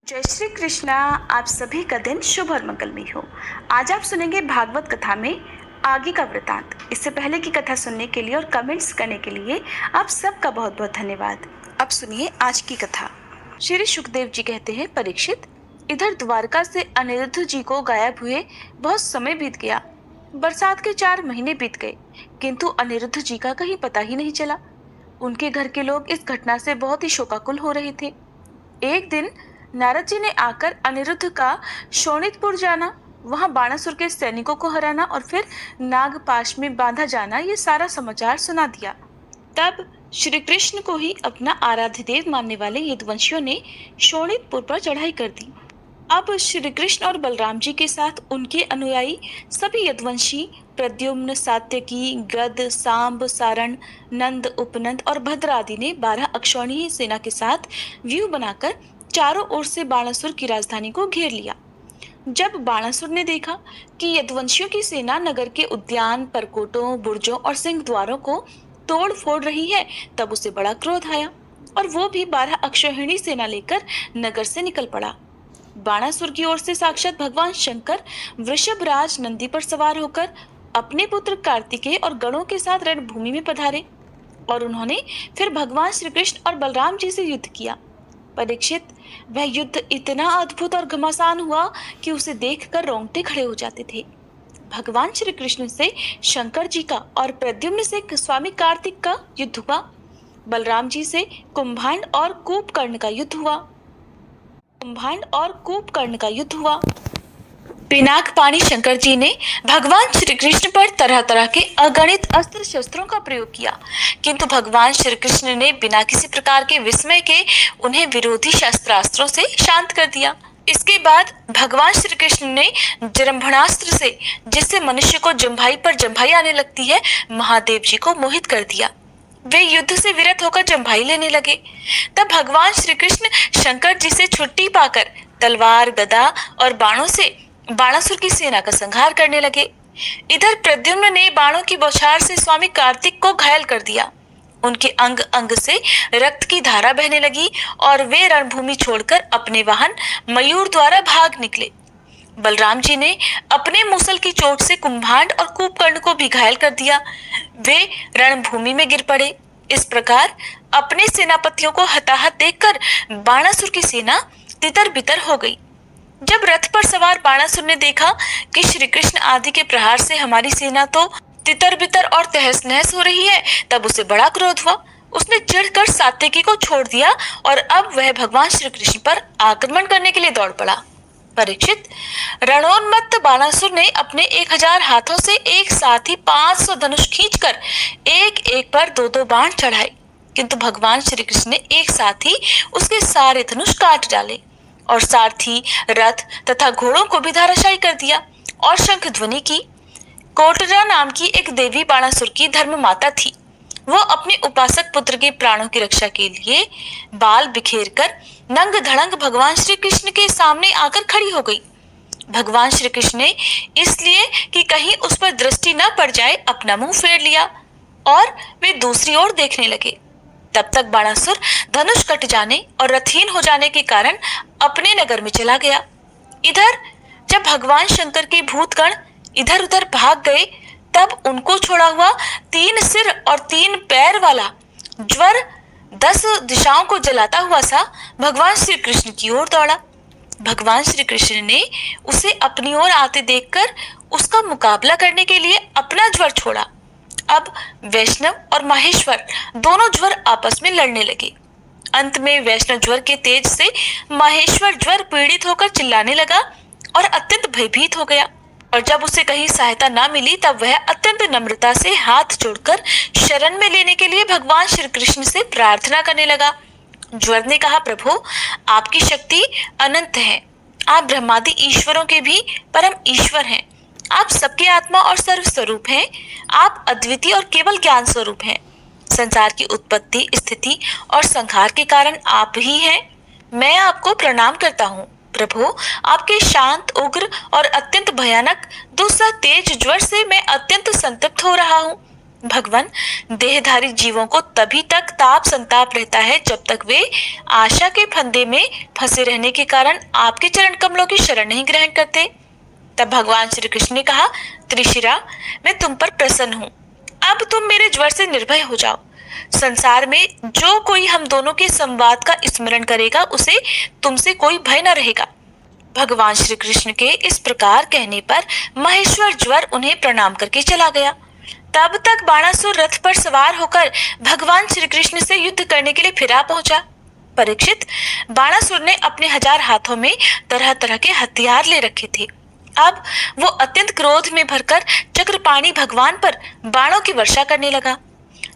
जय श्री कृष्णा। आप सभी का दिन शुभ और मंगलमय हो। आज आप सुनेंगे भागवत कथा में आगे का वृतांत। इससे पहले की कथा सुनने के लिए और कमेंट्स करने के लिए आप सबका बहुत बहुत धन्यवाद। अब सुनिए आज की कथा। श्री सुखदेव जी कहते हैं, परीक्षित, इधर द्वारका से अनिरुद्ध जी को गायब हुए बहुत समय बीत गया। बरसात के 4 महीने बीत गए, किंतु अनिरुद्ध जी का कहीं पता ही नहीं चला। उनके घर के लोग इस घटना से बहुत ही शोकाकुल हो रहे थे। एक दिन नारद जी ने आकर अनिरुद्ध का शोणितपुर जाना, वहां बाणासुर के सैनिकों को हराना और फिर नागपाश में बांधा जाना, ये सारा समाचार सुना दिया। तब श्री कृष्ण को ही अपना आराध्य देव मानने वाले यदुवंशियों ने शोणितपुर पर चढ़ाई कर दी। अब श्री कृष्ण और बलराम जी के साथ उनके अनुयायी सभी यदुवंशी प्रद्युम्न, सात्यकी, गद, सांब, सारण, नंद, उपनंद और भद्र आदि ने 12 अक्षौहिणी सेना के साथ व्यूह बनाकर चारों ओर से बाणासुर की राजधानी को घेर लिया। जब बाणासुर ने देखा कि यदुवंशियों की सेना नगर के उद्यान, परकोटों, बुर्जों और सिंह द्वारों को तोड़ फोड़ रही है, तब उसे बड़ा क्रोध आया और वो भी 12 अक्षौहिणी सेना लेकर नगर से निकल पड़ा। बाणासुर की ओर से साक्षात भगवान शंकर वृषभराज नंदी पर सवार होकर अपने पुत्र कार्तिकेय और गणों के साथ रणभूमि में पधारे और उन्होंने फिर भगवान श्री कृष्ण और बलराम जी से युद्ध किया। परीक्षित, वह युद्ध इतना अद्भुत और घमासान हुआ कि उसे देखकर रोंगटे खड़े हो जाते थे। भगवान श्री कृष्ण से शंकर जी का और प्रद्युम्न से स्वामी कार्तिक का युद्ध हुआ। बलराम जी से कुंभांड और कूपकर्ण का युद्ध हुआ। पिनाकपाणी शंकर जी ने भगवान श्री कृष्ण पर तरह तरह के अगणित अस्त्र शस्त्रों का प्रयोग किया, किंतु भगवान श्री कृष्ण ने बिना किसी प्रकार के विस्मय के उन्हें विरोधी शस्त्रास्त्रों से शांत कर दिया। इसके बाद भगवान श्री कृष्ण ने जृंभणास्त्र से, जिससे मनुष्य को जम्भाई पर जम्भाई आने लगती है, महादेव जी को मोहित कर दिया। वे युद्ध से विरत होकर जम्भाई लेने लगे। तब भगवान श्री कृष्ण शंकर जी से छुट्टी पाकर तलवार, गदा और बाणों से बाणासुर की सेना का संहार करने लगे। इधर प्रद्युम्न ने बाणों की बौछार से स्वामी कार्तिक को घायल कर दिया। उनके अंग अंग से रक्त की धारा बहने लगी और वे रणभूमि छोड़कर अपने वाहन मयूर द्वारा भाग निकले। बलराम जी ने अपने मूसल की चोट से कुंभांड और कूपकर्ण को भी घायल कर दिया। वे रणभूमि में गिर पड़े। इस प्रकार अपने सेनापतियों को हताहत देखकर बाणासुर की सेना तितर बितर हो गई। जब रथ पर सवार बाणासुर ने देखा कि श्री कृष्ण आदि के प्रहार से हमारी सेना तो तितर बितर और तहस नहस हो रही है, तब उसे बड़ा क्रोध हुआ। उसने चिढ़कर सात्यकी को छोड़ दिया और अब वह भगवान श्री कृष्ण पर आक्रमण करने के लिए दौड़ पड़ा। परीक्षित, रणोन्मत्त बाणासुर ने अपने 1000 हाथों से एक साथ ही 500 धनुष खींचकर एक एक पर 2-2 बाण चढ़ाए, किंतु भगवान श्री कृष्ण ने एक साथ ही उसके सारे धनुष काट डाले और सारथी, रथ तथा घोड़ों को भी धराशायी कर दिया और शंख ध्वनि की। कोटरा नाम की एक देवी बाणासुर की धर्म माता थी। वो अपने उपासक पुत्र के प्राणों की रक्षा के लिए बाल बिखेर कर नंग धड़ंग भगवान श्री कृष्ण के सामने आकर खड़ी हो गई। भगवान श्री कृष्ण ने इसलिए कि कहीं उस पर दृष्टि न पड़ जाए अपना मुंह फेर लिया और वे दूसरी ओर देखने लगे। तब तक बाणासुर धनुष कट जाने और रथहीन हो जाने के कारण अपने नगर में चला गया। इधर जब भगवान शंकर के भूतगण इधर उधर भाग गए, तब उनको छोड़ा हुआ 3 सिर और 3 पैर वाला ज्वर 10 दिशाओं को जलाता हुआ सा भगवान श्री कृष्ण की ओर दौड़ा। भगवान श्री कृष्ण ने उसे अपनी ओर आते देखकर उसका मुकाबला करने के लिए अपना ज्वर छोड़ा। अब वैष्णव और माहेश्वर दोनों ज्वर आपस में लड़ने लगे। अंत में वैष्णव ज्वर के तेज से माहेश्वर ज्वर पीड़ित होकर चिल्लाने लगा और अत्यंत भयभीत हो गया। और जब उसे कहीं सहायता ना मिली, तब वह अत्यंत नम्रता से हाथ जोड़कर शरण में लेने के लिए भगवान श्री कृष्ण से प्रार्थना करने लगा। ज्वर ने कहा, प्रभु, आपकी शक्ति अनंत है। आप ब्रह्मादि ईश्वरों के भी परम ईश्वर हैं। आप सबके आत्मा और सर्व स्वरूप हैं। आप अद्वितीय और केवल ज्ञान स्वरूप हैं। संसार की उत्पत्ति, स्थिति और संहार के कारण आप ही हैं। मैं आपको प्रणाम करता हूँ। प्रभु, आपके शांत, उग्र और अत्यंत भयानक दुस्सह तेज ज्वर से मैं अत्यंत संतप्त हो रहा हूँ। भगवान, देहधारी जीवों को तभी तक ताप संताप रहता है जब तक वे आशा के फंदे में फंसे रहने के कारण आपके चरण कमलों की शरण नहीं ग्रहण करते। तब भगवान श्री कृष्ण ने कहा, त्रिशिरा, मैं तुम पर प्रसन्न हूँ। अब तुम मेरे ज्वर से निर्भय हो जाओ। संसार में जो कोई हम दोनों के संवाद का स्मरण करेगा उसे तुमसे कोई भय न रहेगा। भगवान श्री कृष्ण के इस प्रकार कहने पर महेश्वर ज्वर उन्हें प्रणाम करके चला गया। तब तक बाणासुर रथ पर सवार होकर भगवान श्री कृष्ण से युद्ध करने के लिए फिरा पहुंचा। परीक्षित, बाणासुर ने अपने 1000 हाथों में तरह तरह के हथियार ले रखे थे। अब वो अत्यंत क्रोध में भरकर चक्रपाणी भगवान पर बाणों की वर्षा करने लगा।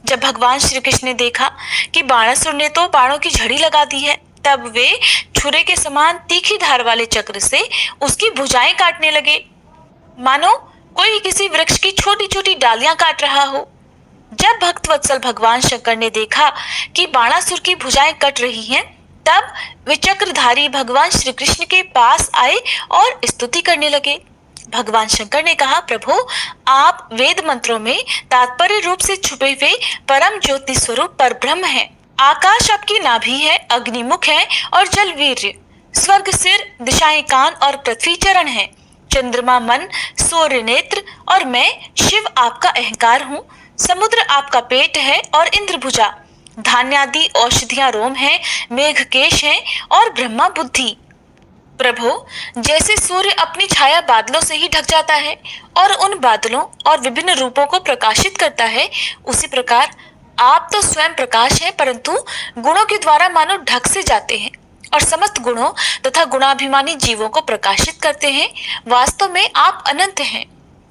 जब भगवान श्री कृष्ण ने देखा कि बाणासुर ने तो बाणों की झड़ी लगा दी है, तब वे छुरे के समान तीखी धार वाले चक्र से उसकी भुजाएं काटने लगे, मानो कोई किसी वृक्ष की छोटी छोटी डालियां काट रहा हो। जब भक्तवत्सल भगवान शंकर ने देखा कि बाणासुर की भुजाएं कट रही हैं, तब वे चक्रधारी भगवान श्री कृष्ण के पास आए और स्तुति करने लगे। भगवान शंकर ने कहा, प्रभु, आप वेद मंत्रों में तात्पर्य रूप से छुपे हुए परम ज्योति स्वरूप परब्रह्म हैं। आकाश आपकी नाभि है, अग्निमुख है और जल वीर्य, स्वर्ग सिर, दिशाएं कान और पृथ्वी चरण है, चंद्रमा मन, सूर्य नेत्र और मैं शिव आपका अहंकार हूँ। समुद्र आपका पेट है और इंद्र भुजा, धान्यादि औषधियां रोम है, मेघ केश है और ब्रह्मा बुद्धि। प्रभु, जैसे सूर्य अपनी छाया बादलों से ही ढक जाता है और उन बादलों और विभिन्न रूपों को प्रकाशित करता है, उसी प्रकार आप तो स्वयं प्रकाश हैं, परंतु गुणों के द्वारा मानो ढक से जाते हैं और समस्त गुणों तथा गुणाभिमानी जीवों को प्रकाशित करते हैं। वास्तव में आप अनंत हैं।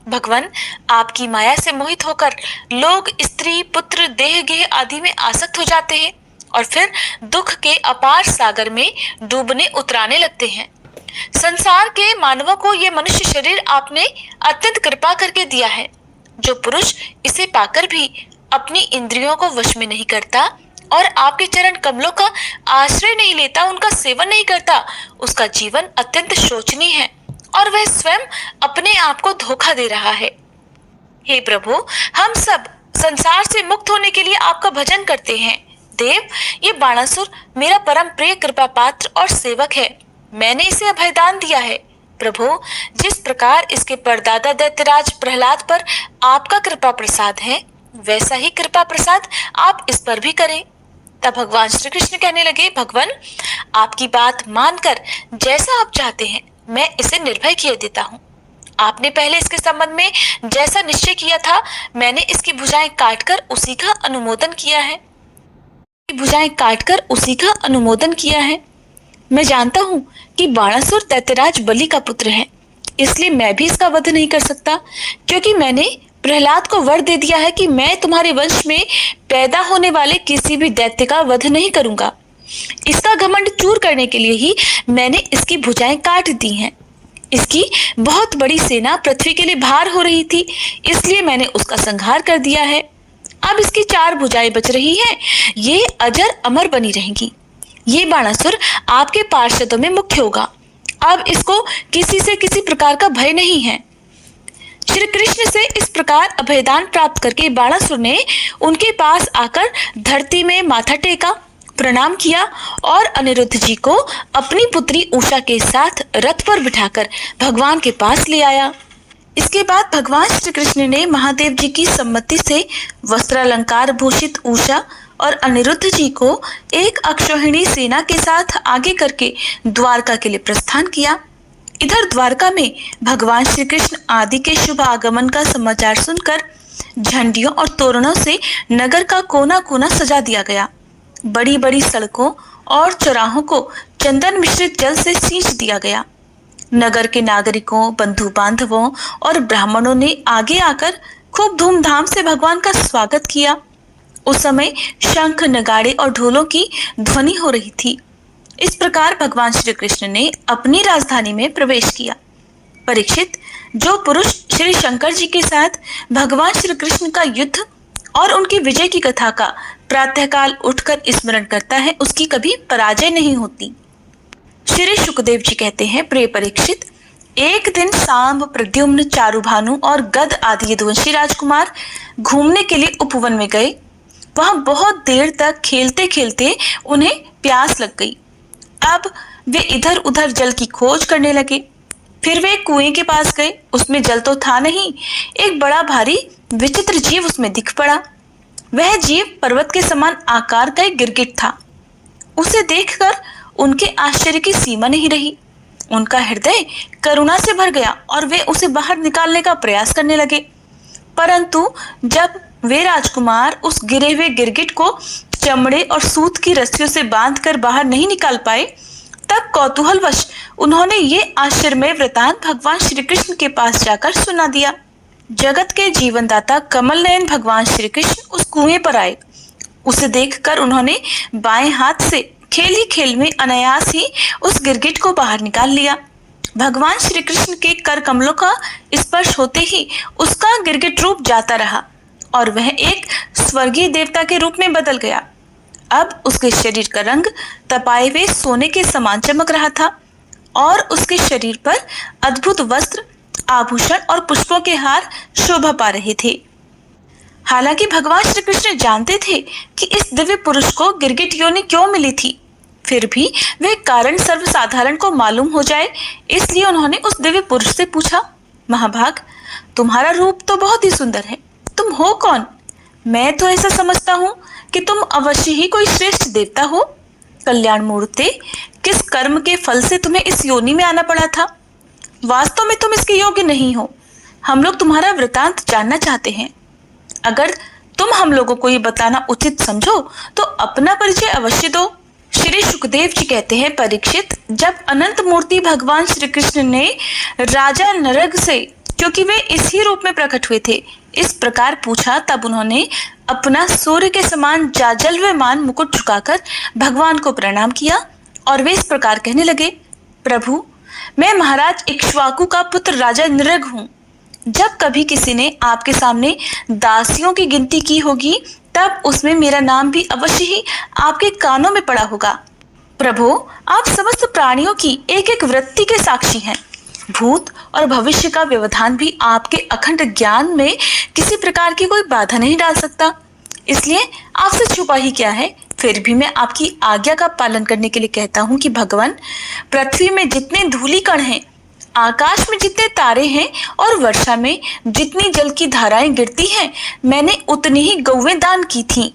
भगवान, आपकी माया से मोहित होकर लोग स्त्री, पुत्र, देह गेह आदि में आसक्त हो जाते हैं और फिर दुख के अपार सागर में डूबने उतराने लगते हैं। संसार के मानवों को यह मनुष्य शरीर आपने अत्यंत कृपा करके दिया है। जो पुरुष इसे पाकर भी अपनी इंद्रियों को वश में नहीं करता और आपके चरण कमलों का आश्रय नहीं लेता, उनका सेवन नहीं करता, उसका जीवन अत्यंत शोचनीय है और वह स्वयं अपने आप को धोखा दे रहा है। हे प्रभु, हम सब संसार से मुक्त होने के लिए आपका भजन करते हैं। देव, ये बाणासुर मेरा परम प्रिय कृपा पात्र और सेवक है। मैंने इसे अभयदान दिया है। प्रभु, जिस प्रकार इसके परदादा दैत्यराज प्रहलाद पर आपका कृपा प्रसाद है, वैसा ही कृपा प्रसाद आप इस पर भी करें। तब भगवान श्री कृष्ण कहने लगे, भगवान, आपकी बात मानकर जैसा आप चाहते हैं मैं इसे निर्भय किए देता हूँ। आपने पहले इसके संबंध में जैसा निश्चय किया था, मैंने इसकी भुजाएं काटकर उसी का अनुमोदन किया है। मैं जानता हूँ कि बाणासुर दैत्यराज बलि का पुत्र है, इसलिए मैं भी इसका वध नहीं कर सकता, क्योंकि मैंने प्रहलाद को वर दे दिया है कि मैं तुम्हारे वंश में पैदा होने वाले किसी भी दैत्य का वध नहीं करूंगा। इसका घमंड चूर करने के लिए ही मैंने इसकी भुजाएं काट दी हैं। इसकी बहुत बड़ी सेना पृथ्वी के लिए भार हो रही थी, इसलिए मैंने उसका संहार कर दिया है। अब इसकी 4 भुजाएं बच रही हैं, ये अजर अमर बनी रहेंगी। ये बाणासुर आपके पार्षदों में मुख्य होगा। अब इसको किसी से किसी प्रकार का भय नहीं है। श्री कृष्ण से इस प्रकार अभयदान प्राप्त करके बाणासुर ने उनके पास आकर धरती में माथा टेका, प्रणाम किया और अनिरुद्ध जी को अपनी पुत्री उषा के साथ रथ पर बिठाकर भगवान के पास ले आया। इसके बाद भगवान श्री कृष्ण ने महादेव जी की सम्मति से वस्त्रालंकार भूषित उषा और अनिरुद्ध जी को एक अक्षौहिणी सेना के साथ आगे करके द्वारका के लिए प्रस्थान किया। इधर द्वारका में भगवान श्री कृष्ण आदि के शुभ आगमन का समाचार सुनकर झंडियों और तोरणों से नगर का कोना कोना सजा दिया गया। बड़ी बड़ी सड़कों और चौराहों को चंदन मिश्रित जल से सींच दिया गया। नगर के नागरिकों, बंधु बांधवों और ब्राह्मणों ने आगे आकर खूब धूमधाम से भगवान का स्वागत किया। उस समय शंख, नगाड़े और ढोलों की ध्वनि हो रही थी। इस प्रकार भगवान श्री कृष्ण ने अपनी राजधानी में प्रवेश किया। परीक्षित, जो पुरुष श्री शंकर जी के साथ भगवान श्री कृष्ण का युद्ध और उनकी विजय की कथा का प्रातःकाल उठकर स्मरण करता है, उसकी कभी पराजय नहीं होती। श्री शुकदेव जी कहते हैं, प्रिय परीक्षित, एक दिन सांब, प्रद्युम्न, चारुभानु और गद आदि यदुवंशी राजकुमार घूमने के लिए उपवन में गए। वहां बहुत देर तक खेलते खेलते उन्हें प्यास लग गई। अब वे इधर उधर जल की खोज करने लगे। फिर वे कुएं के पास गए। उसमें जल तो था नहीं, एक बड़ा भारी विचित्र जीव उसमें दिख पड़ा। वह जीव पर्वत के समान आकार का एक गिरगिट था। उसे देखकर उनके आश्चर्य की सीमा नहीं रही। उनका हृदय करुणा से भर गया और वे उसे बाहर निकालने का प्रयास करने लगे। परंतु जब वे राजकुमार उस गिरे हुए गिरगिट को चमड़े और सूत की रस्सियों से बांधकर बाहर नहीं निकाल पाए, तब कौतूहलवश उन्होंने ये आश्चर्यमय वृतांत भगवान श्री कृष्ण के पास जाकर सुना दिया। जगत के जीवनदाता कमल नयन भगवान श्री कृष्ण उस कुएं पर आए। उसे देखकर उन्होंने बाएं हाथ से खेल ही खेल में अनायास ही उस गिरगिट को बाहर निकाल लिया। भगवान श्री कृष्ण के कर कमलों का स्पर्श होते ही उसका गिरगिट रूप जाता रहा और वह एक स्वर्गीय देवता के रूप में बदल गया। अब उसके शरीर का रंग तपाए हुए सोने के समान चमक रहा था और उसके शरीर पर अद्भुत वस्त्र, आभूषण और पुष्पों के हार शोभा पा रहे थे। हालांकि भगवान श्री कृष्ण जानते थे कि इस दिव्य पुरुष को गिरगिट योनि क्यों मिली थी, फिर भी वह कारण सर्वसाधारण को मालूम हो जाए, इसलिए उन्होंने उस दिव्य पुरुष से पूछा, महाभाग, तुम्हारा रूप तो बहुत ही सुंदर है, तुम हो कौन? मैं तो ऐसा समझता हूँ कि तुम अवश्य ही कोई श्रेष्ठ देवता हो। कल्याण मूर्ते, किस कर्म के फल से तुम्हें इस योनि में आना पड़ा था? वास्तव में तुम इसके योग्य नहीं हो। हम लोग तुम्हारा वृतांत जानना चाहते हैं। अगर तुम हम लोगों को ये बताना उचित समझो तो अपना परिचय अवश्य दो। श्री सुखदेव जी कहते हैं, परीक्षित, जब अनंत मूर्ति भगवान श्री कृष्ण ने राजा नरग से, क्योंकि वे इसी रूप में प्रकट हुए थे, इस प्रकार पूछा, तब उन्होंने अपना सूर्य के समान जाजल्यमान मुकुट झुकाकर भगवान को प्रणाम किया और वे इस प्रकार कहने लगे, प्रभु, मैं महाराज इक्ष्वाकु का पुत्र राजा नृग हूँ। जब कभी किसी ने आपके सामने दासियों की गिनती की होगी, तब उसमें मेरा नाम भी अवश्य ही आपके कानों में पड़ा होगा। प्रभु, आप समस्त प्राणियों की एक एक वृत्ति के साक्षी हैं। भूत और भविष्य का व्यवधान भी आपके अखंड ज्ञान में किसी प्रकार की कोई बाधा नहीं डाल सकता। इसलिए आपसे छुपा ही क्या है। फिर भी मैं आपकी आज्ञा का पालन करने के लिए कहता हूँ कि भगवान, पृथ्वी में जितने धूलि कण हैं, आकाश में जितने तारे हैं और वर्षा में जितनी जल की धाराएं गिरती हैं, मैंने उतनी ही गौवें दान की थी।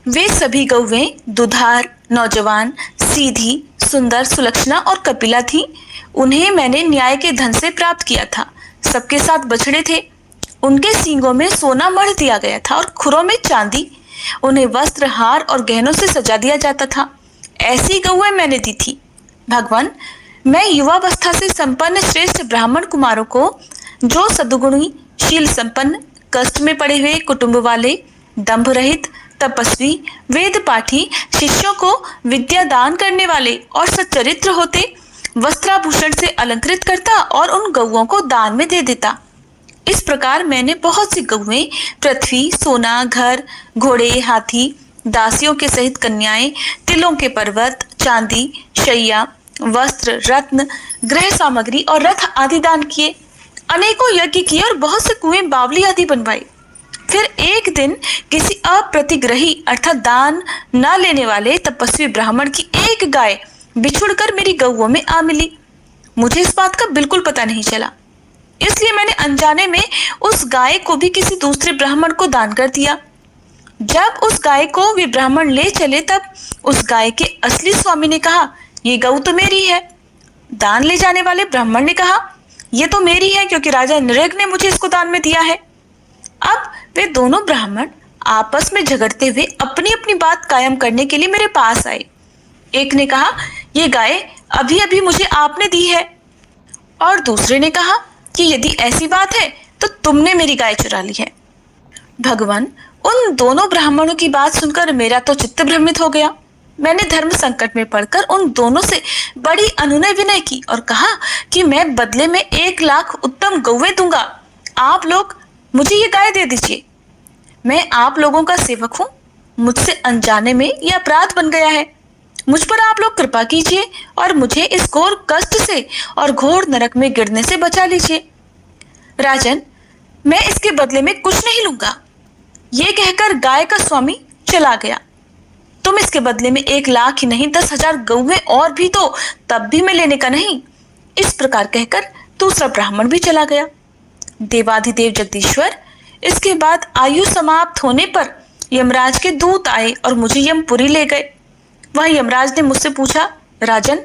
वे सभी गौवें दुधार, नौजवान, सीधी, सुंदर, सुलक्षणा और कपिला थी। उन्हें मैंने न्याय के धन से प्राप्त किया था। सबके साथ बछड़े थे। उनके सींगों में सोना मढ़ दिया गया था और खुरों में चांदी। उन्हें वस्त्र, हार और गहनों से सजा दिया जाता था। ऐसी गौएं मैंने दी थी। भगवान, मैं युवावस्था से संपन्न श्रेष्ठ ब्राह्मण कुमारों को, जो सद्गुणी, शील संपन्न, कष्ट में पड़े हुए कुटुंब वाले, दंभ रहित, तपस्वी, वेद पाठी शिष्यों को विद्या दान करने वाले और सच्चरित्र होते, वस्त्राभूषण से अलंकृत करता और उन गौओं को दान में दे देता। इस प्रकार मैंने बहुत सी गौएं, पृथ्वी, सोना, घर, घोड़े, हाथी, दासियों के सहित कन्याएं, तिलों के पर्वत, चांदी, शैया, वस्त्र, रत्न, गृह सामग्री और रथ आदि दान किए। अनेकों यज्ञ किए और बहुत से कुएं, बावली आदि बनवाए। फिर एक दिन किसी अप्रतिग्रही अर्थात दान न लेने वाले तपस्वी ब्राह्मण की एक गाय बिछुड़कर मेरी गौओं में आ मिली। मुझे इस बात का बिल्कुल पता नहीं चला, इसलिए मैंने अनजाने में उस गाय को भी किसी दूसरे ब्राह्मण को दान कर दिया। जब उस गाय को वे ब्राह्मण ले चले, तब उस गाय के असली स्वामी ने कहा, ये गऊ तो मेरी है। दान ले जाने वाले ब्राह्मण ने कहा, ये तो मेरी है क्योंकि राजा नृग ने मुझे इसको दान में दिया है। अब वे दोनों ब्राह्मण आपस में झगड़ते हुए अपनी अपनी बात कायम करने के लिए मेरे पास आए। एक ने कहा, ये गाय अभी अभी मुझे आपने दी है, और दूसरे ने कहा कि यदि ऐसी बात है तो तुमने मेरी गाय चुरा ली है। भगवान, उन दोनों ब्राह्मणों की बात सुनकर मेरा तो चित्त भ्रमित हो गया। मैंने धर्म संकट में पड़कर उन दोनों से बड़ी अनुनय विनय की और कहा कि मैं बदले में 1 लाख उत्तम गौवें दूंगा। आप लोग मुझे ये गाय दे दीजिए। मैं आप लोगों का सेवक हूँ। मुझसे अनजाने में यह अपराध बन गया है। मुझ पर आप लोग कृपा कीजिए और मुझे इस घोर कष्ट से और घोर नरक में गिरने से बचा लीजिए। राजन, मैं इसके बदले में कुछ नहीं लूंगा। ये कहकर गाय का स्वामी चला गया। तुम इसके बदले में 1,00,000 ही नहीं 10,000 गौएं और भी दो, तब भी मैं लेने का नहीं। इस प्रकार कहकर दूसरा ब्राह्मण भी चला गया। देवाधिदेव जगदीश्वर, इसके बाद आयु समाप्त होने पर यमराज के दूत आए और मुझे यमपुरी ले गए। वह यमराज ने मुझसे पूछा, राजन,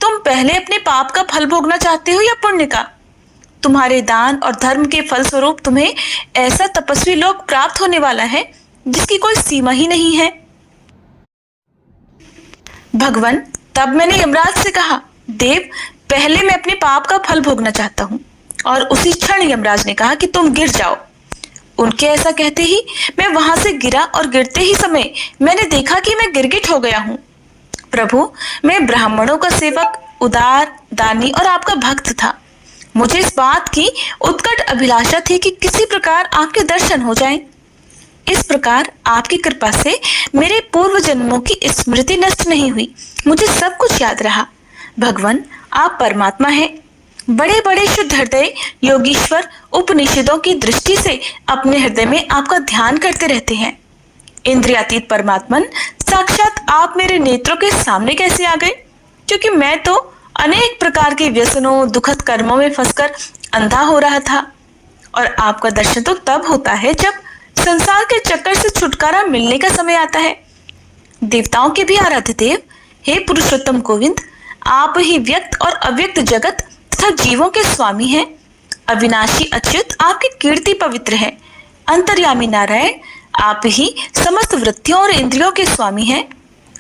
तुम पहले अपने पाप का फल भोगना चाहते हो या पुण्य का? तुम्हारे दान और धर्म के फल स्वरूप तुम्हें ऐसा तपस्वी लोक प्राप्त होने वाला है जिसकी कोई सीमा ही नहीं है। भगवान, तब मैंने यमराज से कहा, देव, पहले मैं अपने पाप का फल भोगना चाहता हूँ। और उसी क्षण यमराज ने कहा कि तुम गिर जाओ। उनके ऐसा कहते ही मैं वहां से गिरा और गिरते ही समय मैंने देखा कि मैं गिरगिट हो गया हूँ। प्रभु, मैं ब्राह्मणों का सेवक, उदार, दानी और आपका भक्त था। मुझे इस बात की उत्कट अभिलाषा थी कि किसी प्रकार आपके दर्शन हो जाएं। इस प्रकार आपकी कृपा से मेरे पूर्व जन्मों की स्मृति नष्ट नहीं हुई, मुझे सब कुछ याद रहा। भगवान, आप परमात्मा हैं। बड़े बड़े शुद्ध हृदय योगीश्वर उपनिषदों की दृष्टि से अपने हृदय में आपका ध्यान करते रहते हैं। इंद्रियातीत परमात्मन, साक्षात आप मेरे नेत्रों के सामने कैसे आ गए? क्योंकि मैं तो अनेक प्रकार के व्यसनों, दुखद कर्मों में फंसकर अंधा हो रहा था। और आपका दर्शन तो तब होता है जब संसार के चक्कर से छुटकारा मिलने का समय आता है। देवताओं के भी आराध्य देव, हे पुरुषोत्तम गोविंद, आप ही व्यक्त और अव्यक्त जगत तथा जीवों के स्वामी हैं। अविनाशी अच्युत, आपकी कीर्ति पवित्र है। अंतर्यामी नारायण, आप ही समस्त वृत्तियों और इंद्रियों के स्वामी हैं।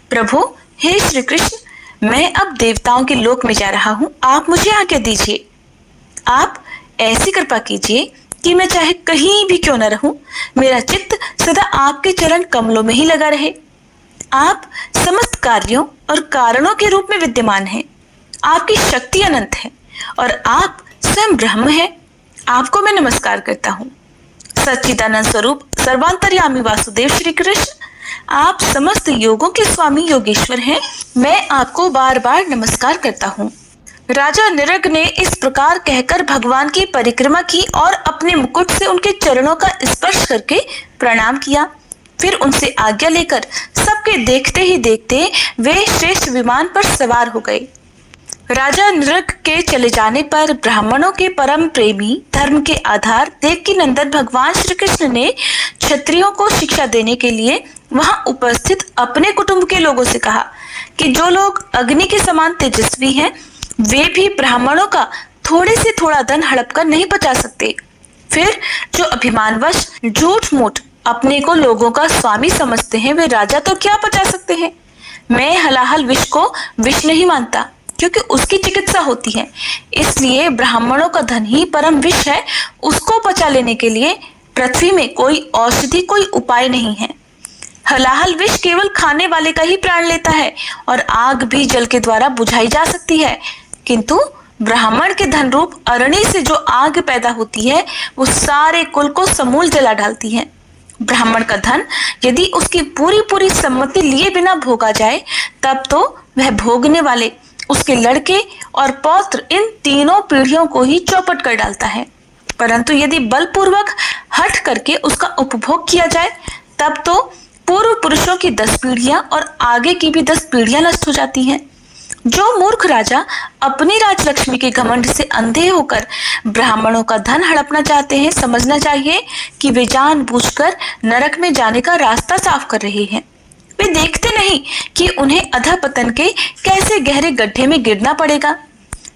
प्रभु, हे श्री कृष्ण, मैं अब देवताओं के लोक में जा रहा हूँ, आप मुझे आज्ञा दीजिए। आप ऐसी कृपा कीजिए कि मैं चाहे कहीं भी क्यों न रहूं, मेरा चित्त सदा आपके चरण कमलों में ही लगा रहे। आप समस्त कार्यों और कारणों के रूप में विद्यमान हैं। आपकी शक्ति अनंत है और आप स्वयं ब्रह्म हैं। आपको मैं नमस्कार करता हूँ। सच्चिदानंद स्वरूप सर्वांतर्यामी वासुदेव श्री कृष्ण, आप समस्त योगों के स्वामी योगेश्वर हैं। मैं आपको बार बार नमस्कार करता हूँ। राजा निरग ने इस प्रकार कहकर भगवान की परिक्रमा की और अपने मुकुट से उनके चरणों का स्पर्श करके प्रणाम किया। फिर उनसे आज्ञा लेकर सबके देखते ही देखते वे श्रेष्ठ विमान पर सवार हो गए। राजा निरग के चले जाने पर ब्राह्मणों के परम प्रेमी, धर्म के आधार देवकीनंदन भगवान श्री कृष्ण ने क्षत्रियों को शिक्षा देने के लिए वहां उपस्थित अपने कुटुंब के लोगों से कहा कि जो लोग अग्नि के समान तेजस्वी हैं, वे भी ब्राह्मणों का थोड़े से थोड़ा धन हड़प कर नहीं बचा सकते। फिर जो अभिमानवश झूठ मूठ अपने को लोगों का स्वामी समझते हैं, वे राजा तो क्या बचा सकते हैं। मैं हलाहल विष को विष नहीं मानता, क्योंकि उसकी चिकित्सा होती है। इसलिए ब्राह्मणों का धन ही परम विष है। उसको बचा लेने के लिए पृथ्वी में कोई औषधि, कोई उपाय नहीं है। हलाहल विष केवल खाने वाले का ही प्राण लेता है और आग भी जल के द्वारा बुझाई जा सकती है, किंतु ब्राह्मण के धन रूप अरणी से जो आग पैदा होती है, वो सारे कुल को समूल जला डालती है। ब्राह्मण का धन यदि उसकी पूरी पूरी सम्मति लिए बिना भोगा जाए, तब तो वह भोगने वाले, उसके लड़के और पौत्र, इन तीनों पीढ़ियों को ही चौपट कर डालता है। परंतु यदि बलपूर्वक हठ करके उसका उपभोग किया जाए, तब तो पूर्व पुरुषों की 10 पीढ़ियां और आगे की भी 10 पीढ़ियां नष्ट हो जाती हैं। जो मूर्ख राजा अपनी राजलक्ष्मी के घमंड से अंधे होकर ब्राह्मणों का धन हड़पना चाहते हैं, समझना चाहिए कि वे जानबूझकर नरक में जाने का रास्ता साफ कर रहे हैं। वे देखते नहीं कि उन्हें अधःपतन के कैसे गहरे गड्ढे में गिरना पड़ेगा।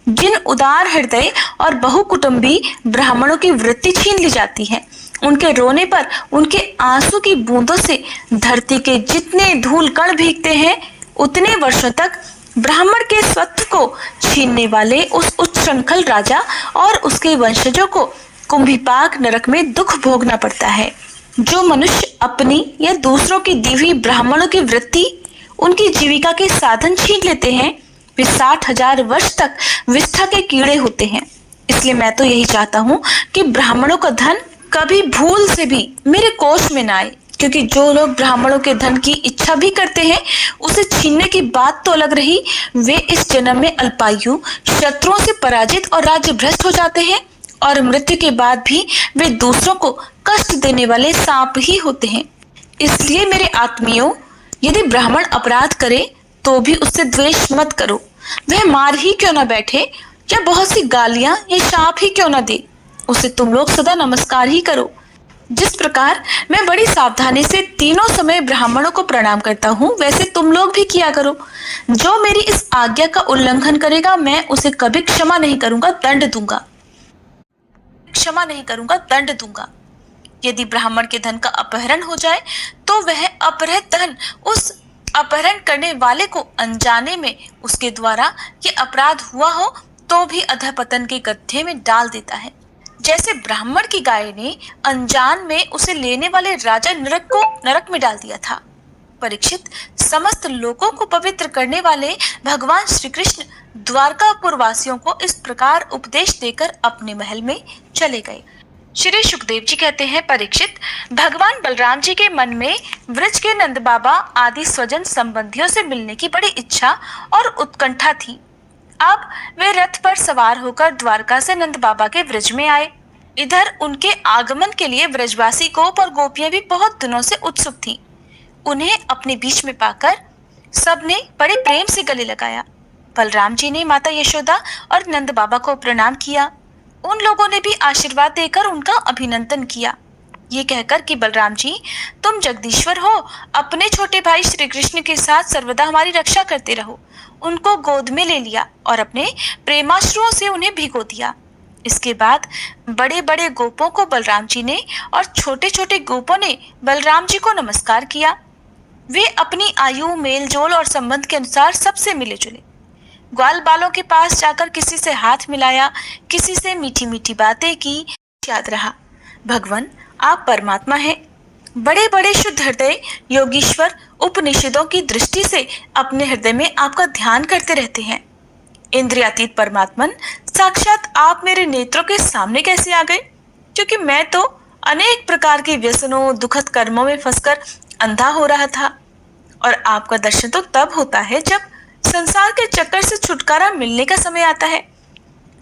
जिन उदार हृदय और बहुकुटुंबी ब्राह्मणों की वृत्ति छीन ली जाती है, उनके रोने पर उनके आंसू की बूंदों से धरती के जितने धूल कण भीगते हैं, उतने वर्षों तक ब्राह्मण के स्वत्व को छीनने वाले उस उच्छृंखल राजा और उसके वंशजों को कुंभीपाक नरक में दुख भोगना पड़ता है। जो मनुष्य अपनी या दूसरों की दी हुई ब्राह्मणों की वृत्ति, उनकी जीविका के साधन छीन लेते हैं, वे 60,000 वर्ष तक विष्ठा के कीड़े होते हैं। इसलिए मैं तो यही चाहता हूँ कि ब्राह्मणों का धन कभी भूल से भी मेरे कोष में न आए, क्योंकि जो लोग ब्राह्मणों के धन की इच्छा भी करते हैं, उसे छीनने की बात तो अलग रही, वे इस जन्म में अल्पायु, शत्रुओं से पराजित और राज्य भ्रष्ट हो जाते हैं, और मृत्यु के बाद भी वे दूसरों को कष्ट देने वाले सांप ही होते हैं। इसलिए मेरे आत्मियों, यदि ब्राह्मण अपराध करे तो भी उससे द्वेष मत करो। वह मार ही क्यों न बैठे या बहुत सी गालियां या शाप ही क्यों न दे, उसे तुम लोग सदा नमस्कार ही करो। जिस प्रकार मैं बड़ी सावधानी से तीनों समय ब्राह्मणों को प्रणाम करता हूँ, वैसे तुम लोग भी किया करो। जो मेरी इस आज्ञा का उल्लंघन करेगा, मैं उसे कभी क्षमा नहीं करूंगा, दंड दूंगा। यदि ब्राह्मण के धन का अपहरण हो जाए तो वह अपहृत धन उस अपहरण करने वाले को अनजाने में उसके द्वारा ये अपराध हुआ हो तो भी अधःपतन के गड्ढे में डाल देता है। जैसे ब्राह्मण की गाय ने अनजान में उसे लेने वाले राजा नरक को नरक में डाल दिया था। परीक्षित, समस्त लोगों को पवित्र करने वाले भगवान श्री कृष्ण द्वारकापुर वासियों को इस प्रकार उपदेश देकर अपने महल में चले गए। श्री सुखदेव जी कहते हैं, परीक्षित, भगवान बलराम जी के मन में व्रज के नंद बाबा आदि स्वजन संबंधियों से मिलने की बड़ी इच्छा और उत्कंठा थी। अब वे रथ पर सवार होकर द्वारका से नंद बाबा के व्रज में आए। इधर उनके आगमन के लिए व्रजवासी गोप और गोपियां भी बहुत दिनों से उत्सुक थीं। उन्हें अपने बीच में पाकर सबने बड़े प्रेम से गले लगाया। बलराम जी ने माता यशोदा और नंद बाबा को प्रणाम किया। उन लोगों ने भी आशीर्वाद देकर उनका अभिनंदन किया, ये कहकर कि बलराम जी, तुम जगदीश्वर हो, अपने छोटे भाई श्री कृष्ण के साथ सर्वदा हमारी रक्षा करते रहो। उनको गोद में ले लिया और अपने प्रेमाश्रुओं से उन्हें भिगो दिया। इसके बाद बड़े बड़े गोपों को बलराम जी ने और छोटे छोटे गोपों ने बलराम जी को नमस्कार किया। वे अपनी आयु, मेल जोल और संबंध के अनुसार सबसे मिले जुले। ग्वाल बालों के पास जाकर किसी से हाथ मिलाया, किसी से मीठी मीठी बातें की। याद रहा, भगवान आप परमात्मा हैं। बड़े बड़े शुद्ध हृदय योगीश्वर उपनिषदों की दृष्टि से अपने हृदय में आपका ध्यान करते रहते हैं। इंद्रियातीत परमात्मन, साक्षात आप मेरे नेत्रों के सामने कैसे आ गए? क्योंकि मैं तो अनेक प्रकार के व्यसनों, दुखद कर्मों में फंसकर अंधा हो रहा था, और आपका दर्शन तो तब होता है जब संसार के चक्कर से छुटकारा मिलने का समय आता है।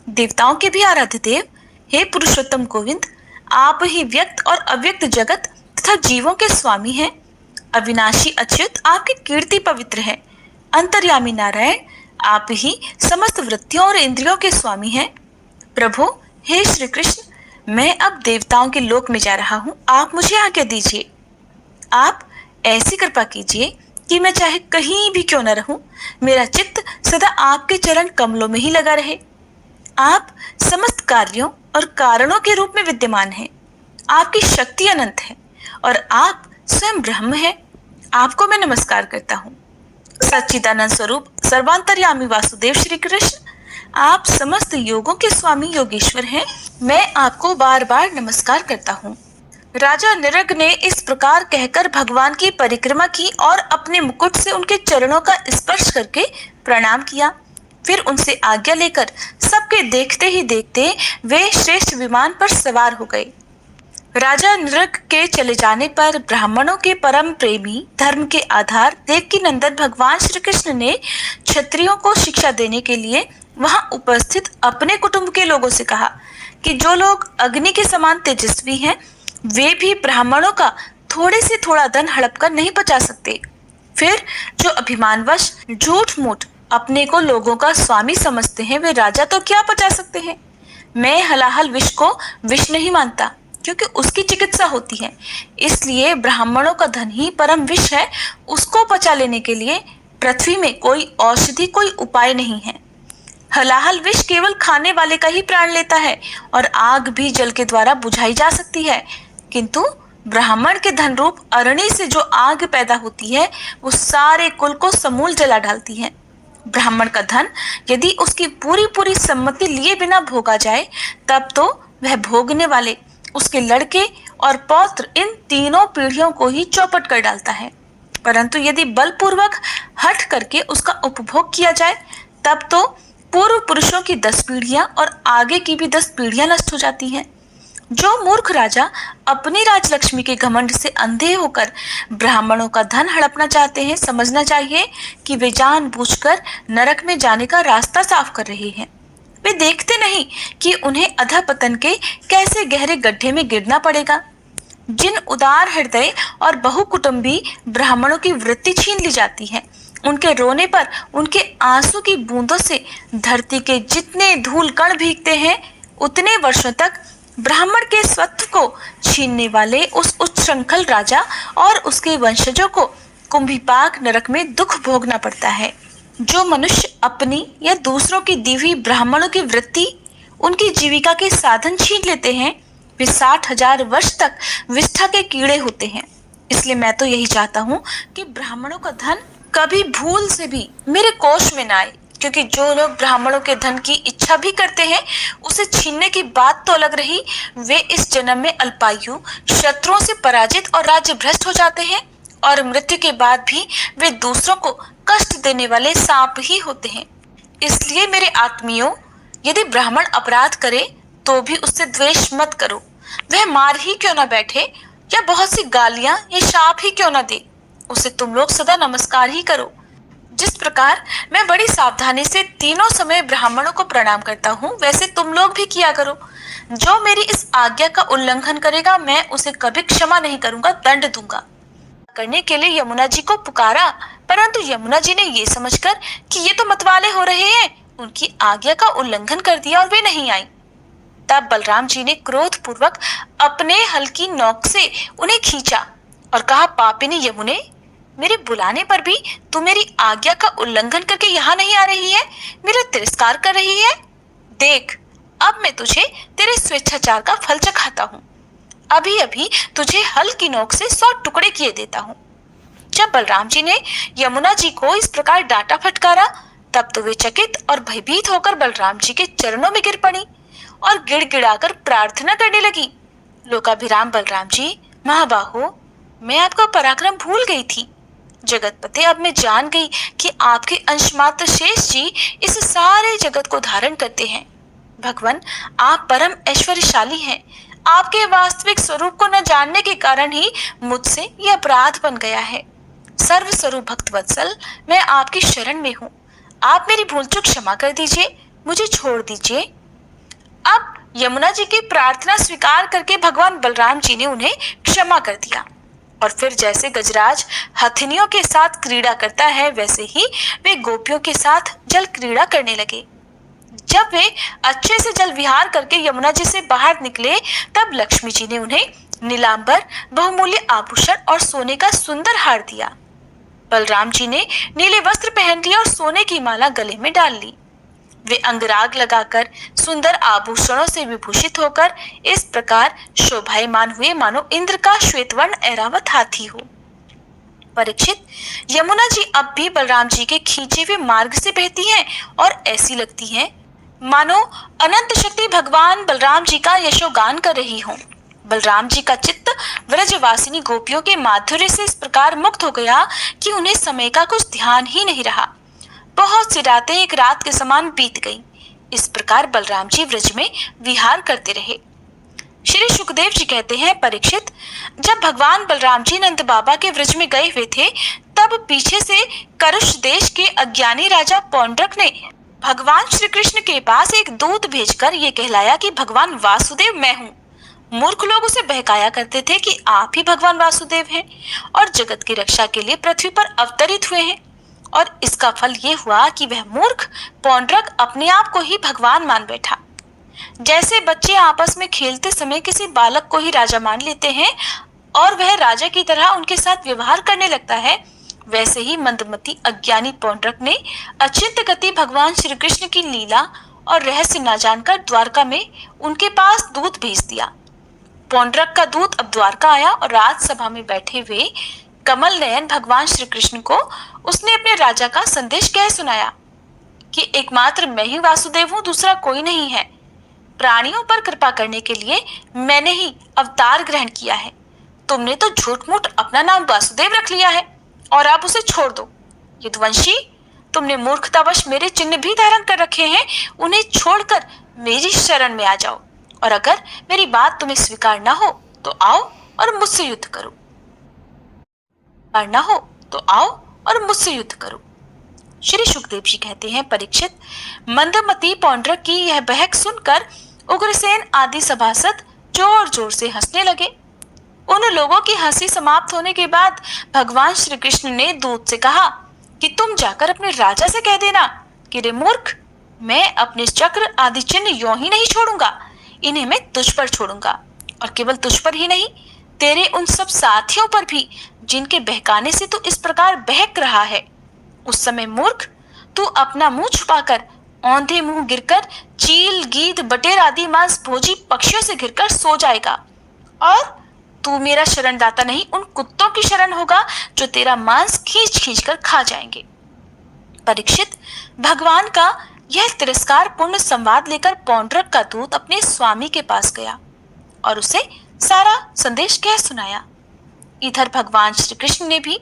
देवताओं के भी आराध्य देव, हे पुरुषोत्तम गोविंद, आप ही व्यक्त और अव्यक्त जगत तथा जीवों के स्वामी हैं। अविनाशी अच्युत, आपकी कीर्ति पवित्र है। अंतर्यामी नारायण, आप ही समस्त वृत्तियों और इंद्रियों के स्वामी हैं। प्रभु, हे श्री कृष्ण, मैं अब देवताओं के लोक में जा रहा हूँ, आप मुझे आज्ञा दीजिए। आप ऐसी कृपा कीजिए कि मैं चाहे कहीं भी क्यों न रहूं, मेरा चित्त सदा आपके चरण कमलों में ही लगा रहे। आप समस्त कार्यों और कारणों के रूप में विद्यमान हैं। आपकी शक्ति अनंत है और आप स्वयं ब्रह्म हैं। आपको मैं नमस्कार करता हूँ। सच्चिदानंद स्वरूप सर्वांतर्यामी वासुदेव श्री कृष्ण, आप समस्त योगों के स्वामी योगेश्वर हैं। मैं आपको बार बार नमस्कार करता हूँ। राजा निरग ने इस प्रकार कहकर भगवान की परिक्रमा की और अपने मुकुट से उनके चरणों का स्पर्श करके प्रणाम किया। फिर उनसे आज्ञा लेकर सबके देखते ही देखते वे श्रेष्ठ विमान पर सवार हो गए। राजा निरग के चले जाने पर ब्राह्मणों के परम प्रेमी, धर्म के आधार देवकी नंदन भगवान श्री कृष्ण ने क्षत्रियों को शिक्षा देने के लिए वहां उपस्थित अपने कुटुंब के लोगों से कहा कि जो लोग अग्नि के समान तेजस्वी हैं, वे भी ब्राह्मणों का थोड़े से थोड़ा धन हड़प कर नहीं बचा सकते। फिर जो अभिमानवश झूठ मूठ अपने को लोगों का स्वामी समझते हैं, वे राजा तो क्या बचा सकते हैं। मैं हलाहल विष को विष नहीं मानता, क्योंकि उसकी चिकित्सा होती है। इसलिए ब्राह्मणों का धन ही परम विष है। उसको बचा लेने के लिए पृथ्वी में कोई औषधि, कोई उपाय नहीं है। हलाहल विष केवल खाने वाले का ही प्राण लेता है और आग भी जल के द्वारा बुझाई जा सकती है, किंतु ब्राह्मण के धन रूप अरणि से जो आग पैदा होती है, वो सारे कुल को समूल जला डालती है। ब्राह्मण का धन यदि उसकी पूरी पूरी सम्मति लिए बिना भोगा जाए, तब तो वह भोगने वाले, उसके लड़के और पौत्र, इन तीनों पीढ़ियों को ही चौपट कर डालता है। परंतु यदि बलपूर्वक हठ करके उसका उपभोग किया जाए, तब तो पूर्व पुरुषों की 10 पीढ़ियां और आगे की भी 10 पीढ़ियां नष्ट हो जाती हैं। जो मूर्ख राजा अपनी राजलक्ष्मी के घमंड से अंधे होकर ब्राह्मणों का धन हड़पना चाहते हैं, समझना चाहिए कि वे जानबूझकर नरक में जाने का रास्ता साफ कर रहे हैं। वे देखते नहीं कि उन्हें अधःपतन के कैसे गहरे गड्ढे में गिरना पड़ेगा। जिन उदार हृदय और बहुकुटुंबी ब्राह्मणों की वृत्ति छीन ली जाती है, उनके रोने पर उनके आंसू की बूंदों से धरती के जितने धूल कण भीगते हैं, उतने वर्षों तक ब्राह्मण के स्वत्व को छीनने वाले उस उच्छृंखल राजा और उसके वंशजों को कुंभीपाक नरक में दुख भोगना पड़ता है। जो मनुष्य अपनी या दूसरों की दी हुई ब्राह्मणों की वृत्ति उनकी जीविका के साधन छीन लेते हैं, वे 60,000 वर्ष तक विष्ठा के कीड़े होते हैं। इसलिए मैं तो यही चाहता हूँ कि ब्राह्मणों का धन कभी भूल से भी मेरे कोष में ना आए, क्योंकि जो लोग ब्राह्मणों के धन की इच्छा भी करते हैं, उसे छीनने की बात तो अलग रही, वे इस जन्म में अल्पायु, शत्रुओं से पराजित और राज्य भ्रष्ट हो जाते हैं, और मृत्यु के बाद भी वे दूसरों को कष्ट देने वाले सांप ही होते हैं। इसलिए मेरे आत्मियों, यदि ब्राह्मण अपराध करे तो भी उससे द्वेष मत करो। वह मार ही क्यों ना बैठे या बहुत सी गालियां या शाप ही क्यों ना दे, उसे तुम लोग सदा नमस्कार ही करो। जिस प्रकार मैं बड़ी सावधानी से तीनों समय ब्राह्मणों को प्रणाम करता हूँ, वैसे तुम लोग भी किया करो। जो मेरी इस आज्ञा का उल्लंघन करेगा, मैं उसे कभी क्षमा नहीं करूंगा, दंड दूंगा। करने के लिए यमुना जी को पुकारा, परंतु यमुना जी ने ये समझकर कि ये तो मतवाले हो रहे हैं, उनकी आज्ञा का उल्लंघन कर दिया और वे नहीं आई। तब बलराम जी ने क्रोध पूर्वक अपने हल की नोक से उन्हें खींचा और कहा, पापिनी यमुने, मेरे बुलाने पर भी तू मेरी आज्ञा का उल्लंघन करके यहाँ नहीं आ रही है, मेरा तिरस्कार कर रही है। देख, अब मैं तुझे तेरे स्वेच्छाचार का फल चखाता हूँ। अभी अभी तुझे हल की नोक से 100 टुकड़े किए देता हूँ। जब बलराम जी ने यमुना जी को इस प्रकार डांटा फटकारा, तब तो वे चकित और भयभीत होकर बलराम जी के चरणों में गिर पड़ी और गिड़गिड़ाकर प्रार्थना करने लगी। लोकाभिराम बलराम जी, महाबाहो, मैं आपका पराक्रम भूल गई थी। जगतपते, अब मैं जान गई कि आपके अंशमात्र शेष जी इस सारे जगत को धारण करते हैं। भगवान, आप परम ऐश्वर्यशाली हैं। आपके वास्तविक स्वरूप को न जानने के कारण ही मुझसे यह अपराध बन गया है। सर्व स्वरूप भक्त वत्सल, मैं आपकी शरण में हूँ। आप मेरी भूल चूक क्षमा कर दीजिए, मुझे छोड़ दीजिए। अब यमुना जी की प्रार्थना स्वीकार करके भगवान बलराम जी ने उन्हें क्षमा कर दिया और फिर जैसे गजराज हथिनियों के साथ क्रीड़ा करता है, वैसे ही वे गोपियों के साथ जल क्रीड़ा करने लगे। जब वे अच्छे से जल विहार करके यमुना जी से बाहर निकले, तब लक्ष्मी जी ने उन्हें नीलांबर, बहुमूल्य आभूषण और सोने का सुंदर हार दिया। बलराम जी ने नीले वस्त्र पहन लिए और सोने की माला गले में डाल ली। वे अंगराग लगाकर सुंदर आभूषणों से विभूषित होकर इस प्रकार शोभायमान हुए मानो इंद्र का श्वेतवर्ण ऐरावत हाथी हो। परीक्षित, यमुना जी अब भी बलराम जी के खींचे हुए मार्ग से बहती हैं और ऐसी लगती हैं मानो अनंत शक्ति भगवान बलराम जी का यशोगान कर रही हों। बलराम जी का चित्त व्रजवासिनी गोपियों के माधुर्य से इस प्रकार मुक्त हो गया कि उन्हें समय का कुछ ध्यान ही नहीं रहा। बहुत सी रातें एक रात के समान बीत गई। इस प्रकार बलराम जी व्रज में विहार करते रहे। श्री सुखदेव जी कहते हैं, परीक्षित, जब भगवान बलराम जी नंद बाबा के व्रज में गए हुए थे, तब पीछे से करुष देश के अज्ञानी राजा पौंड्रक ने भगवान श्री कृष्ण के पास एक दूत भेजकर ये कहलाया कि भगवान वासुदेव मैं हूँ। मूर्ख लोग उसे बहकाया करते थे कि आप ही भगवान वासुदेव हैं और जगत की रक्षा के लिए पृथ्वी पर अवतरित हुए हैं। और इसका फल ये हुआ कि वह मूर्ख पौंड्रक अपने आप को ही भगवान मान बैठा। जैसे बच्चे आपस में खेलते समय किसी बालक को ही राजा मान लेते हैं और वह राजा की तरह उनके साथ व्यवहार करने लगता है, वैसे ही मंदमती अज्ञानी पौंड्रक ने अचिंत्य गति भगवान श्री कृष्ण की लीला और रहस्य न जानकर द्वारका में उनके पास दूत भेज दिया। पौंड्रक का दूत अब द्वारका आया और राजसभा में बैठे हुए कमल नयन भगवान श्री कृष्ण को उसने अपने राजा का संदेश कह सुनाया कि एकमात्र मैं ही वासुदेव हूँ, दूसरा कोई नहीं है। प्राणियों पर कृपा करने के लिए मैंने ही अवतार ग्रहण किया है। तुमने तो झूठ मूठ अपना नाम वासुदेव रख लिया है और आप उसे छोड़ दो। यदुवंशी, तुमने मूर्खतावश मेरे चिन्ह भी धारण कर रखे हैं, उन्हें छोड़कर मेरी शरण में आ जाओ और अगर मेरी बात तुम्हें स्वीकार न हो तो आओ और मुझसे युद्ध करो। न हो तो आओ और मुझसे युद्ध करो। श्री सुखदेव जी कहते हैं, परीक्षित, मंदमती पौंड्रक की यह बहक सुनकर उग्रसेन आदि सभासद जोर जोर से हंसने लगे। उन लोगों की हंसी समाप्त होने के बाद भगवान श्री कृष्ण ने दूत से कहा कि तुम जाकर अपने राजा से कह देना कि रे मूर्ख, मैं अपने चक्र आदि चिन्ह यों ही नहीं छोड़ूंगा, इन्हें मैं तुझ पर छोड़ूंगा, और केवल तुझ पर ही नहीं, तेरे उन सब साथियों पर भी जिनके बहकाने से तू इस प्रकार बहक रहा है। उस समय मूर्ख, तू अपना मुंह छुपाकर औंधे मुंह गिरकर चील, गीद, बटेर आदि मांस भोजी पक्षियों से घिरकर सो जाएगा, और तू मेरा शरणदाता नहीं, उन कुत्तों की शरण होगा जो तेरा मांस खींच खींच कर खा जाएंगे। परीक्षित, भगवान का यह तिरस्कार पूर्ण संवाद लेकर पौंड्रक का दूत अपने स्वामी के पास गया और उसे सारा संदेश कह सुनाया। इधर भगवान श्री कृष्ण ने भी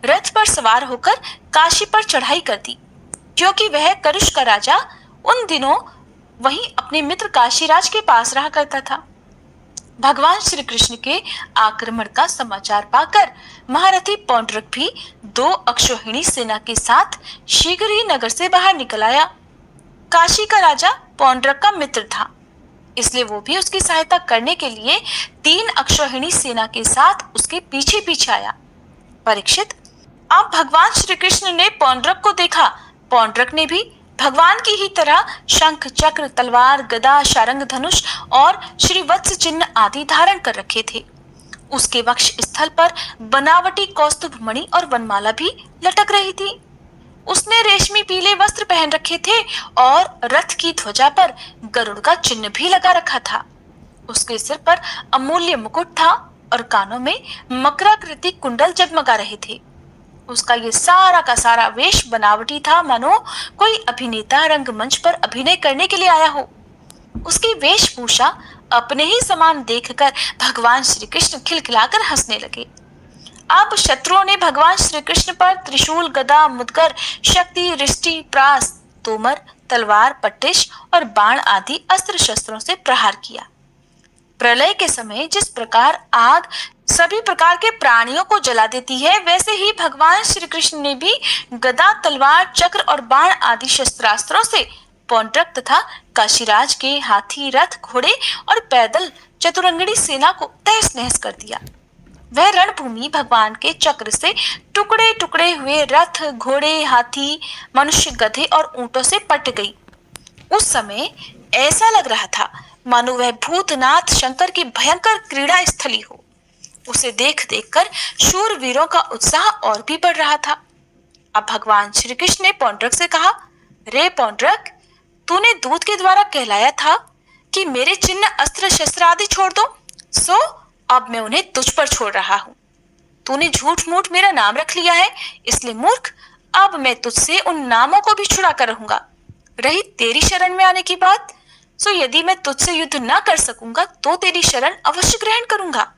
रथ पर सवार होकर काशी पर चढ़ाई कर दी, क्योंकि वह करुष का राजा उन दिनों वहीं अपने मित्र काशीराज के पास रहा करता था। भगवान श्री कृष्ण के आक्रमण का समाचार पाकर महारथी पौंड्रक भी 2 अक्षौहिणी सेना के साथ शीघ्र ही नगर से बाहर निकल आया। काशी का राजा पौंड्रक का मित्र था, इसलिए वो भी उसकी सहायता करने के लिए 3 अक्षौहिणी सेना के साथ उसके पीछे पीछे आया। परीक्षित, अब भगवान श्री कृष्ण ने पौंड्रक को देखा। पौंड्रक ने भी भगवान की ही तरह शंख, चक्र, तलवार, गदा, शारंग, धनुष और श्रीवत्स चिन्ह आदि धारण कर रखे थे। उसके वक्ष स्थल पर बनावटी कौस्तुभ मणि और वनमाला भी लटक रही थी। उसने रेशमी पीले वस्त्र पहन रखे थे और रथ की ध्वजा पर गरुड़ का चिन्ह भी लगा रखा था। उसके सिर पर अमूल्य मुकुट था और कानों में मकराकृति कुंडल जगमगा रहे थे। उसका ये सारा का सारा वेश बनावटी था, मानो कोई अभिनेता रंगमंच पर अभिनय करने के लिए आया हो। उसकी वेशभूषा अपने ही समान देखकर भगवान श्री कृष्ण खिलखिलाकर हंसने लगे। अब शत्रुओं ने भगवान श्री कृष्ण पर त्रिशूल, गदा, मुदगर, शक्ति, रिष्टि, प्रास, तोमर, तलवार, पट्टिश और बाण आदि अस्त्र शस्त्रों से प्रहार किया। प्रलय के समय जिस प्रकार आग सभी प्रकार के प्राणियों को जला देती है, वैसे ही भगवान श्री कृष्ण ने भी गदा, तलवार, चक्र और बाण आदि शस्त्रास्त्रों से पौंड्रक तथा काशीराज के हाथी, रथ, घोड़े और पैदल चतुरंगणी सेना को तहस नहस कर दिया। वह रणभूमि भगवान के चक्र से टुकड़े टुकड़े हुए रथ, घोड़े, हाथी, मनुष्य, गधे और ऊंटों से पट गई। उस समय ऐसा लग रहा था मानो वह भूतनाथ शंकर की भयंकर क्रीड़ा स्थली हो। उसे देख देखकर शूरवीरों का उत्साह और भी बढ़ रहा था। अब भगवान श्री कृष्ण ने पौंड्रक से कहा, रे पौंड्रक, तूने दूत के द्वारा कहलाया था कि मेरे चिन्ह, अस्त्र शस्त्र आदि छोड़ दो, सो अब मैं उन्हें तुझ पर छोड़ रहा हूं। तूने झूठ मूठ मेरा नाम रख लिया है, इसलिए मूर्ख, अब मैं तुझसे उन नामों को भी छुड़ा कर रहूंगा। रही तेरी शरण में आने की बात, सो यदि मैं तुझसे युद्ध न कर सकूंगा तो तेरी शरण अवश्य ग्रहण करूंगा।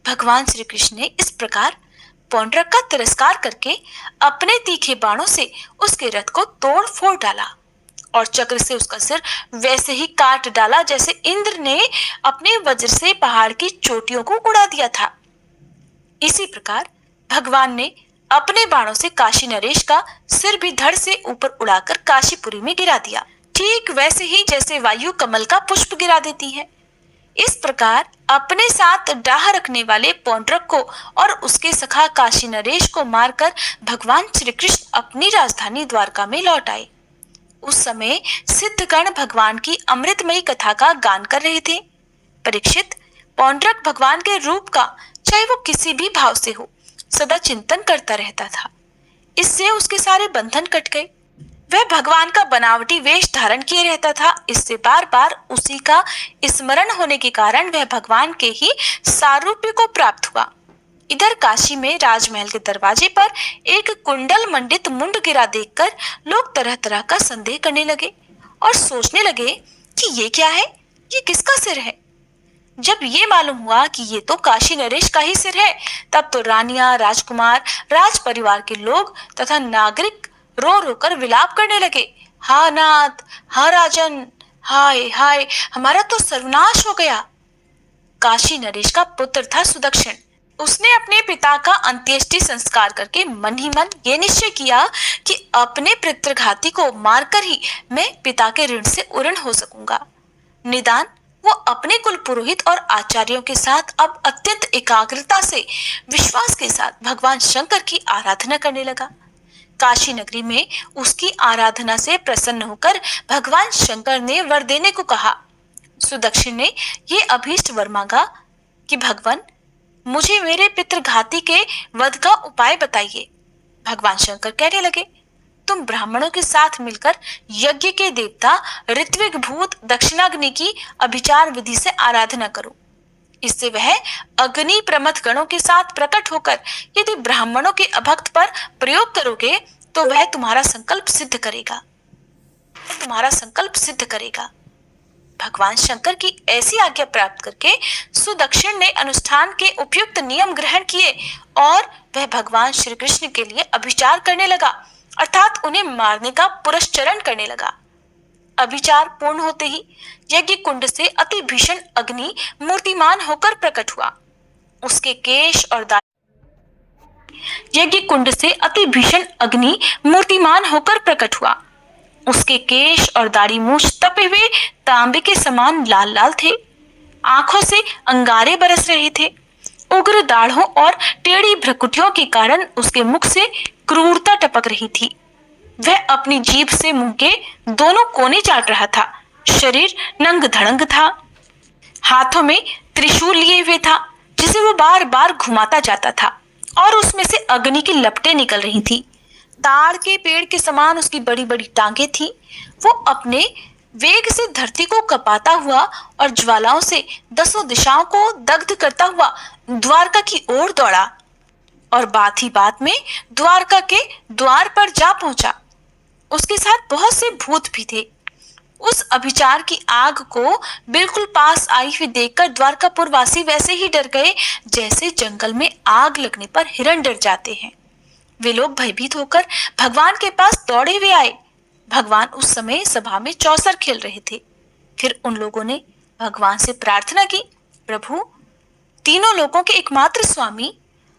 भगवान श्री कृष्ण ने इस प्रकार पौंड्रक का तिरस्कार करके अपने तीखे बाणों से उसके रथ को तोड़ फोड़ डाला और चक्र से उसका सिर वैसे ही काट डाला जैसे इंद्र ने अपने वज्र से पहाड़ की चोटियों को उड़ा दिया था। इसी प्रकार भगवान ने अपने बाणों से काशी नरेश का सिर भी धड़ से ऊपर उड़ाकर काशीपुरी में गिरा दिया, ठीक वैसे ही जैसे वायु कमल का पुष्प गिरा देती है। इस प्रकार अपने साथ डाह रखने वाले पौंड्रक को और उसके सखा काशी नरेश को मारकर भगवान श्री कृष्ण अपनी राजधानी द्वारका में लौट आए। उस समय सिद्धगण भगवान की अमृतमयी कथा का गान कर रहे थे। परीक्षित, पौंड्रक भगवान के रूप का चाहे वो किसी भी भाव से हो सदा चिंतन करता रहता था। इससे उसके सारे बंधन कट गए। वह भगवान का बनावटी वेश धारण किए रहता था। इससे बार बार उसी का स्मरण होने के कारण वह भगवान के ही सारूप्य को प्राप्त हुआ। इधर काशी में राजमहल के दरवाजे पर एक कुंडल मंडित मुंड गिरा देखकर लोग तरह तरह का संदेह करने लगे और सोचने लगे कि ये क्या है, ये किसका सिर है। जब ये मालूम हुआ कि ये तो काशी नरेश का ही सिर है, तब तो रानियां, राजकुमार, राज परिवार के लोग तथा नागरिक रो रो कर विलाप करने लगे। हा नाथ, हा राजन, हाय हाय, हमारा तो सर्वनाश हो गया। काशी नरेश का पुत्र था सुदक्षिण। उसने अपने पिता का अंत्येष्टि संस्कार करके मन ही मन ये निश्चय किया कि अपने पितृघाती को मारकर ही मैं पिता के ऋण से उऋण हो सकूंगा। निदान वो अपने कुल पुरोहित और आचार्यों के साथ अब अत्यंत एकाग्रता से, विश्वास के साथ भगवान शंकर की आराधना करने लगा। काशी नगरी में उसकी आराधना से प्रसन्न होकर भगवान शंकर ने वर देने को कहा। सुदक्षिण ने ये अभीष्ट वर मांगा कि भगवान, मुझे मेरे पितृघाती के वध का उपाय बताइए। भगवान शंकर कहने लगे, तुम ब्राह्मणों के साथ मिलकर यज्ञ के देवता ऋत्विक भूत दक्षिणाग्नि की अभिचार विधि से आराधना करो। इससे वह अग्नि प्रमथ गणों के साथ प्रकट होकर यदि ब्राह्मणों के अभक्त पर प्रयोग करोगे तो वह तुम्हारा संकल्प सिद्ध करेगा। भगवान शंकर की ऐसी आज्ञा प्राप्त करके सुदक्षिण ने अनुष्ठान के उपयुक्त नियम ग्रहण किए और वह भगवान श्री कृष्ण के लिए अभिचार करने लगा, अर्थात उन्हें मारने का पुरस्चरण करने लगा। अभिचार पूर्ण होते ही यज्ञ कुंड से अति भीषण अग्नि मूर्तिमान होकर प्रकट हुआ। उसके केश और यज्ञ कुंड से अति भीषण अग्नि मूर्तिमान होकर प्रकट हुआ। उसके केश और दाढ़ी मूछ तपे हुए तांबे के समान लाल लाल थे। आंखों से अंगारे बरस रहे थे। उग्र दाढ़ों और टेढ़ी भ्रुकुटियों के कारण उसके मुख से क्रूरता टपक रही थी। वह अपनी जीभ से मुंह के दोनों कोने चाट रहा था। शरीर नंग धड़ंग था। हाथों में त्रिशूल लिए हुए था, जिसे वो बार बार घुमाता जाता था और उसमें से अग्नि की लपटें निकल रही थी। ताड़ के पेड़ के समान उसकी बड़ी बड़ी टांगे थी। वो अपने वेग से धरती को कपाता हुआ और ज्वालाओं से दसों दिशाओं को दग्ध करता हुआ द्वारका की ओर दौड़ा और बात ही बात में द्वारका के द्वार पर जा पहुंचा। उसके साथ बहुत से भूत भी थे। उस अभिचार की आग को बिल्कुल पास आई हुई देखकर द्वारकापुर वासी वैसे ही डर गए जैसे जंगल में आग लगने पर हिरण डर जाते हैं। वे लोग भयभीत होकर भगवान के पास दौड़े हुए आए। भगवान उस समय सभा में चौसर खेल रहे थे। फिर उन लोगों ने भगवान से प्रार्थना की, प्रभु, तीनों लोगों के एकमात्र स्वामी,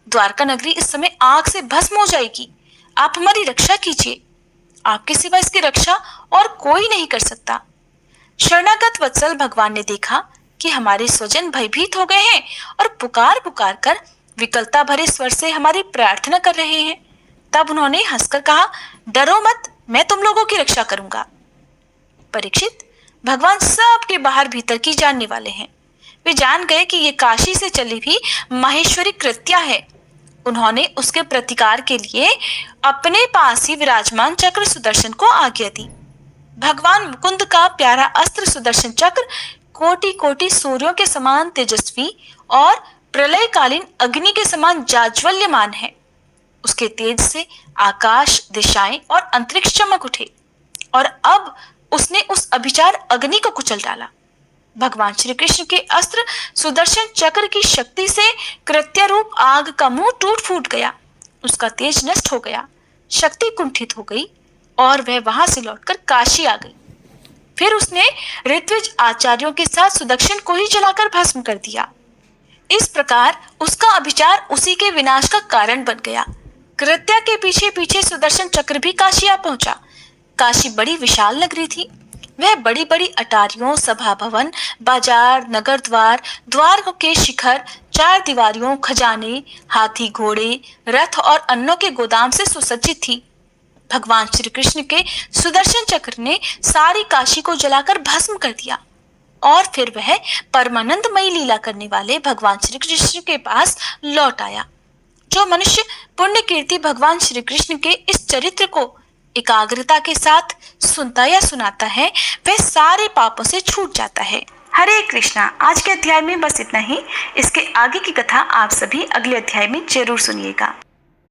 द्वारका नगरी इस समय आग से भस्म हो जाएगी। आप हमारी रक्षा कीजिए। आपके सिवा इसकी रक्षा और कोई नहीं कर सकता। शरणागत वत्सल भगवान ने देखा कि हमारे स्वजन भयभीत हो गए हैं और पुकार पुकार कर विकलता भरे स्वर से हमारी प्रार्थना कर रहे हैं। तब उन्होंने हंसकर कहा, डरो मत, मैं तुम लोगों की रक्षा करूंगा। परीक्षित, भगवान सबके बाहर भीतर की जानने वाले हैं। वे जान गए कि ये काशी से चली हुई माहेश्वरी कृत्या है। उन्होंने उसके प्रतिकार के लिए अपने पास ही विराजमान चक्र सुदर्शन को आज्ञा दी। भगवान मुकुंद का प्यारा अस्त्र सुदर्शन चक्र कोटि कोटि सूर्यों के समान तेजस्वी और प्रलयकालीन अग्नि के समान जाज्वल्यमान है। उसके तेज से आकाश, दिशाएं और अंतरिक्ष चमक उठे और अब उसने उस अभिचार अग्नि को कुचल डाला। भगवान श्री कृष्ण के अस्त्र सुदर्शन चक्र की शक्ति से कृत्य रूप आग का मुंह टूट फूट गया। उसका तेज नष्ट हो गया, शक्ति कुंठित हो गई और वह वहां से लौटकर काशी आ गई। फिर उसने ऋत्विज आचार्यों के साथ सुदक्षिण को ही जलाकर भस्म कर दिया। इस प्रकार उसका अभिचार उसी के विनाश का कारण बन गया। कृत्या के पीछे पीछे सुदर्शन चक्र भी काशी आ पहुंचा। काशी बड़ी विशाल नगरी थी। वह बड़ी बड़ी अटारियों, सभा भवन, बाजार, नगर द्वार, द्वार के शिखर, चार दीवारियों, खजाने, हाथी घोड़े, रथ और अन्नों के गोदाम से सुसज्जित थी। भगवान श्री कृष्ण के सुदर्शन चक्र ने सारी काशी को जलाकर भस्म कर दिया और फिर वह परमानंदमयी लीला करने वाले भगवान श्री कृष्ण के पास लौट आया। जो मनुष्य पुण्य कीर्ति भगवान श्री कृष्ण के इस चरित्र को एकाग्रता के साथ सुनता या सुनाता है, वह सारे पापों से छूट जाता है। हरे कृष्णा। आज के अध्याय में बस इतना ही। इसके आगे की कथा आप सभी अगले अध्याय में जरूर सुनिएगा।